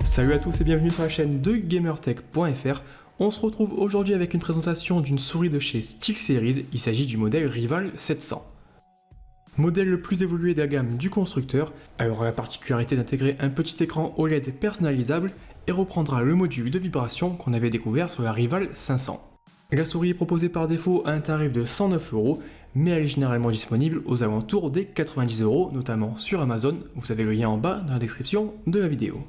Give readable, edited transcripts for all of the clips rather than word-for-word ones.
Salut à tous et bienvenue sur la chaîne de GamerTech.fr. On se retrouve aujourd'hui avec une présentation d'une souris de chez SteelSeries, il s'agit du modèle Rival 700. Modèle le plus évolué de la gamme du constructeur, elle aura la particularité d'intégrer un petit écran OLED personnalisable et reprendra le module de vibration qu'on avait découvert sur la Rival 500. La souris est proposée par défaut à un tarif de 109€, mais elle est généralement disponible aux alentours des 90€, notamment sur Amazon, vous avez le lien en bas dans la description de la vidéo.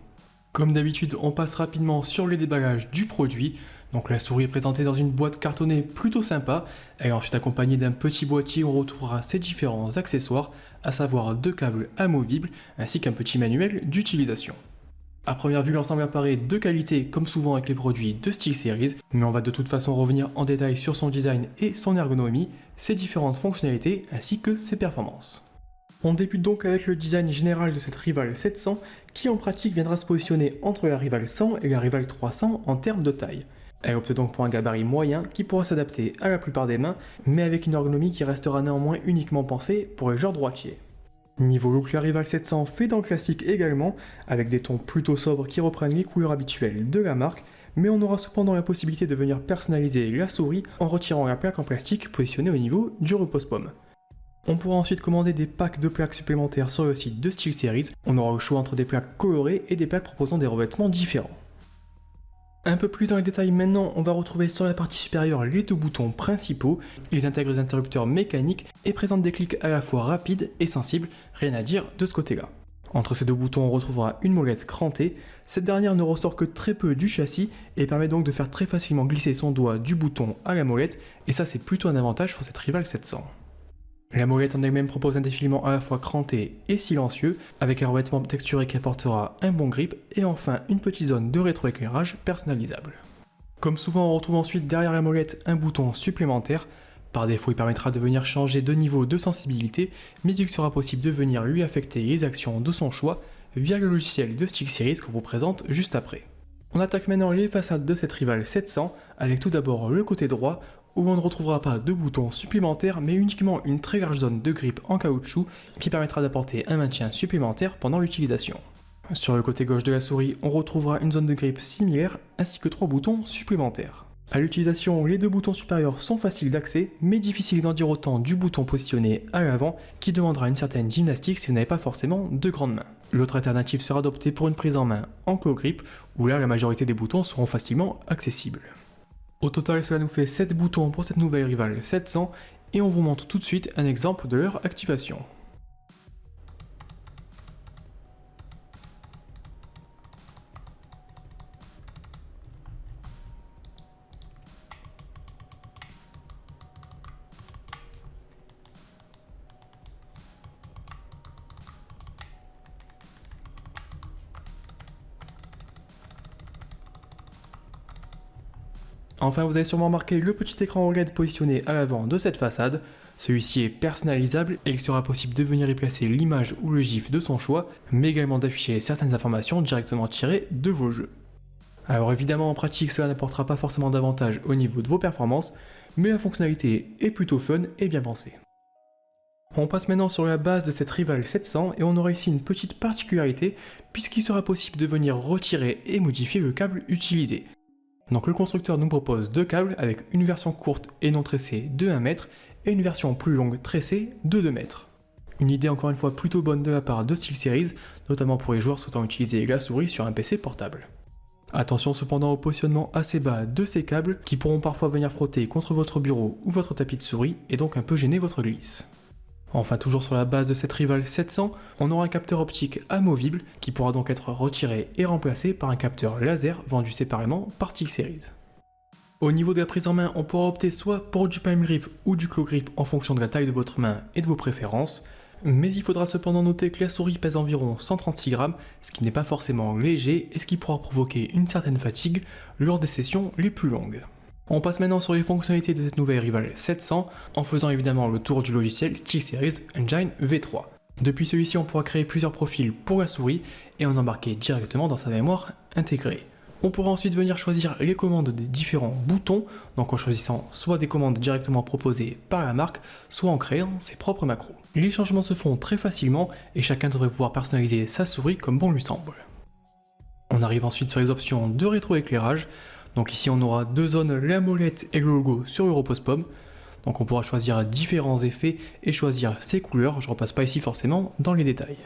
Comme d'habitude, on passe rapidement sur le déballage du produit. Donc la souris est présentée dans une boîte cartonnée plutôt sympa. Elle est ensuite accompagnée d'un petit boîtier où on retrouvera ses différents accessoires, à savoir 2 câbles amovibles ainsi qu'un petit manuel d'utilisation. A première vue, l'ensemble apparaît de qualité comme souvent avec les produits de SteelSeries, mais on va de toute façon revenir en détail sur son design et son ergonomie, ses différentes fonctionnalités ainsi que ses performances. On débute donc avec le design général de cette Rival 700 qui en pratique viendra se positionner entre la Rival 100 et la Rival 300 en termes de taille. Elle opte donc pour un gabarit moyen qui pourra s'adapter à la plupart des mains, mais avec une ergonomie qui restera néanmoins uniquement pensée pour les joueurs droitiers. Niveau look, la Rival 700 fait dans le classique également, avec des tons plutôt sobres qui reprennent les couleurs habituelles de la marque, mais on aura cependant la possibilité de venir personnaliser la souris en retirant la plaque en plastique positionnée au niveau du repose-pomme. On pourra ensuite commander des packs de plaques supplémentaires sur le site de SteelSeries. On aura le choix entre des plaques colorées et des plaques proposant des revêtements différents. Un peu plus dans les détails maintenant, on va retrouver sur la partie supérieure les 2 boutons principaux. Ils intègrent des interrupteurs mécaniques et présentent des clics à la fois rapides et sensibles, rien à dire de ce côté-là. Entre ces 2 boutons, on retrouvera une molette crantée. Cette dernière ne ressort que très peu du châssis et permet donc de faire très facilement glisser son doigt du bouton à la molette, et ça c'est plutôt un avantage pour cette Rival 700. La molette en elle-même propose un défilement à la fois cranté et silencieux, avec un revêtement texturé qui apportera un bon grip, et enfin une petite zone de rétroéclairage personnalisable. Comme souvent, on retrouve ensuite derrière la molette un bouton supplémentaire. Par défaut, il permettra de venir changer de niveau de sensibilité, mais il sera possible de venir lui affecter les actions de son choix via le logiciel de SteelSeries qu'on vous présente juste après. On attaque maintenant les façades de cette Rival 700, avec tout d'abord le côté droit, où on ne retrouvera pas de boutons supplémentaires, mais uniquement une très large zone de grip en caoutchouc qui permettra d'apporter un maintien supplémentaire pendant l'utilisation. Sur le côté gauche de la souris, on retrouvera une zone de grip similaire, ainsi que 3 boutons supplémentaires. À l'utilisation, les 2 boutons supérieurs sont faciles d'accès, mais difficiles d'en dire autant du bouton positionné à l'avant, qui demandera une certaine gymnastique si vous n'avez pas forcément de grandes mains. L'autre alternative sera d'opter pour une prise en main en claw grip, où là la majorité des boutons seront facilement accessibles. Au total, cela nous fait 7 boutons pour cette nouvelle Rival 700 et on vous montre tout de suite un exemple de leur activation. Enfin, vous avez sûrement remarqué le petit écran OLED positionné à l'avant de cette façade. Celui-ci est personnalisable et il sera possible de venir y placer l'image ou le GIF de son choix, mais également d'afficher certaines informations directement tirées de vos jeux. Alors évidemment, en pratique, cela n'apportera pas forcément d'avantage au niveau de vos performances, mais la fonctionnalité est plutôt fun et bien pensée. On passe maintenant sur la base de cette Rival 700 et on aura ici une petite particularité puisqu'il sera possible de venir retirer et modifier le câble utilisé. Donc le constructeur nous propose 2 câbles avec une version courte et non tressée de 1 mètre et une version plus longue tressée de 2 mètres. Une idée encore une fois plutôt bonne de la part de SteelSeries, notamment pour les joueurs souhaitant utiliser la souris sur un PC portable. Attention cependant au positionnement assez bas de ces câbles qui pourront parfois venir frotter contre votre bureau ou votre tapis de souris et donc un peu gêner votre glisse. Enfin, toujours sur la base de cette Rival 700, on aura un capteur optique amovible qui pourra donc être retiré et remplacé par un capteur laser vendu séparément par SteelSeries. Au niveau de la prise en main, on pourra opter soit pour du palm grip ou du claw grip en fonction de la taille de votre main et de vos préférences, mais il faudra cependant noter que la souris pèse environ 136 grammes, ce qui n'est pas forcément léger et ce qui pourra provoquer une certaine fatigue lors des sessions les plus longues. On passe maintenant sur les fonctionnalités de cette nouvelle Rival 700 en faisant évidemment le tour du logiciel SteelSeries Engine V3. Depuis celui-ci, on pourra créer plusieurs profils pour la souris et en embarquer directement dans sa mémoire intégrée. On pourra ensuite venir choisir les commandes des différents boutons, donc en choisissant soit des commandes directement proposées par la marque, soit en créant ses propres macros. Les changements se font très facilement et chacun devrait pouvoir personnaliser sa souris comme bon lui semble. On arrive ensuite sur les options de rétroéclairage. Donc ici on aura deux zones, la molette et le logo sur Europospom. Donc on pourra choisir différents effets et choisir ses couleurs, je ne repasse pas ici forcément dans les détails.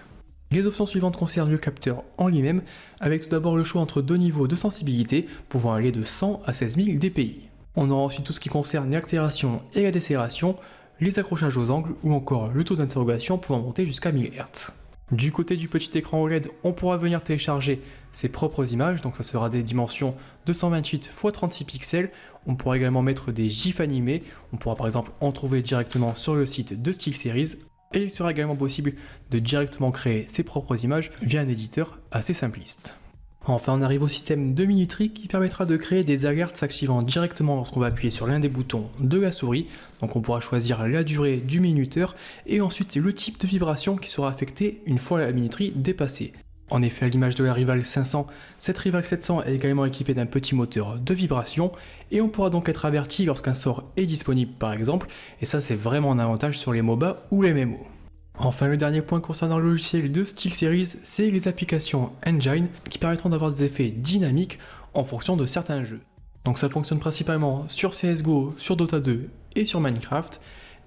Les options suivantes concernent le capteur en lui-même, avec tout d'abord le choix entre deux niveaux de sensibilité, pouvant aller de 100 à 16 000 dpi. On aura ensuite tout ce qui concerne l'accélération et la décélération, les accrochages aux angles ou encore le taux d'interrogation pouvant monter jusqu'à 1000 Hz. Du côté du petit écran OLED, on pourra venir télécharger ses propres images, donc ça sera des dimensions 228 x 36 pixels. On pourra également mettre des gifs animés, on pourra par exemple en trouver directement sur le site de StickSeries. Et il sera également possible de directement créer ses propres images via un éditeur assez simpliste. Enfin, on arrive au système de minuterie qui permettra de créer des alertes s'activant directement lorsqu'on va appuyer sur l'un des boutons de la souris. Donc on pourra choisir la durée du minuteur et ensuite le type de vibration qui sera affecté une fois la minuterie dépassée. En effet, à l'image de la Rival 500, cette Rival 700 est également équipée d'un petit moteur de vibration et on pourra donc être averti lorsqu'un sort est disponible par exemple, et ça c'est vraiment un avantage sur les MOBA ou les MMO. Enfin, le dernier point concernant le logiciel de StickSeries, c'est les applications Engine qui permettront d'avoir des effets dynamiques en fonction de certains jeux. Donc ça fonctionne principalement sur CSGO, sur Dota 2 et sur Minecraft,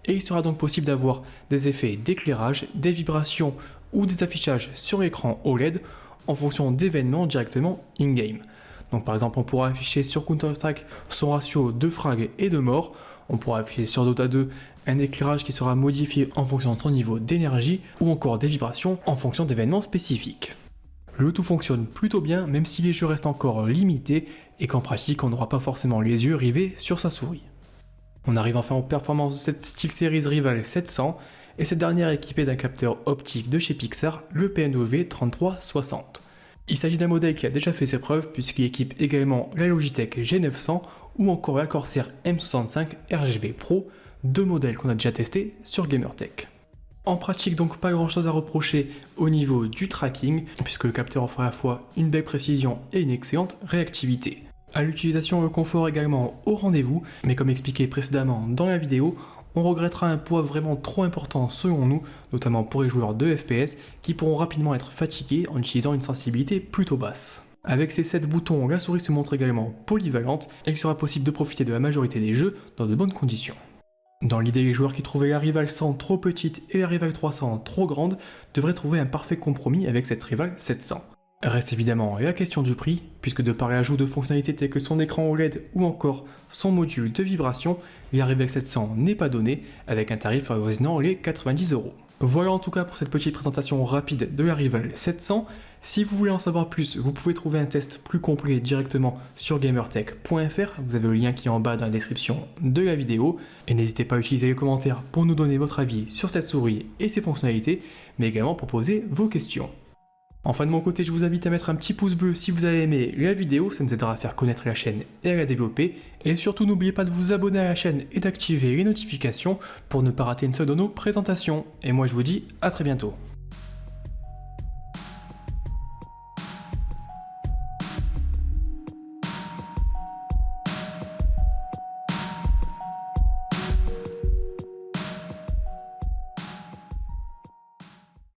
et il sera donc possible d'avoir des effets d'éclairage, des vibrations ou des affichages sur l'écran OLED en fonction d'événements directement in-game. Donc par exemple on pourra afficher sur Counter-Strike son ratio de frag et de mort, on pourra afficher sur Dota 2 un éclairage qui sera modifié en fonction de son niveau d'énergie ou encore des vibrations en fonction d'événements spécifiques. Le tout fonctionne plutôt bien même si les jeux restent encore limités et qu'en pratique on n'aura pas forcément les yeux rivés sur sa souris. On arrive enfin aux performances de cette StickSeries Rival 700 et cette dernière est équipée d'un capteur optique de chez Pixar, le PNOV 3360. Il s'agit d'un modèle qui a déjà fait ses preuves puisqu'il équipe également la Logitech G900 ou encore la Corsair M65 RGB Pro, deux modèles qu'on a déjà testés sur Gamertech. En pratique donc pas grand chose à reprocher au niveau du tracking puisque le capteur offre à la fois une belle précision et une excellente réactivité. À l'utilisation, le confort également au rendez-vous, mais comme expliqué précédemment dans la vidéo, on regrettera un poids vraiment trop important selon nous, notamment pour les joueurs de FPS qui pourront rapidement être fatigués en utilisant une sensibilité plutôt basse. Avec ces 7 boutons, la souris se montre également polyvalente et il sera possible de profiter de la majorité des jeux dans de bonnes conditions. Dans l'idée, les joueurs qui trouvaient la Rival 100 trop petite et la Rival 300 trop grande devraient trouver un parfait compromis avec cette Rival 700. Reste évidemment la question du prix, puisque de par l'ajout de fonctionnalités telles que son écran OLED ou encore son module de vibration, la Rival 700 n'est pas donnée, avec un tarif avoisinant les 90 €. Voilà en tout cas pour cette petite présentation rapide de la Rival 700. Si vous voulez en savoir plus, vous pouvez trouver un test plus complet directement sur gamertech.fr, vous avez le lien qui est en bas dans la description de la vidéo, et n'hésitez pas à utiliser les commentaires pour nous donner votre avis sur cette souris et ses fonctionnalités, mais également pour poser vos questions. Enfin de mon côté, je vous invite à mettre un petit pouce bleu si vous avez aimé la vidéo, ça nous aidera à faire connaître la chaîne et à la développer. Et surtout n'oubliez pas de vous abonner à la chaîne et d'activer les notifications pour ne pas rater une seule de nos présentations. Et moi je vous dis à très bientôt.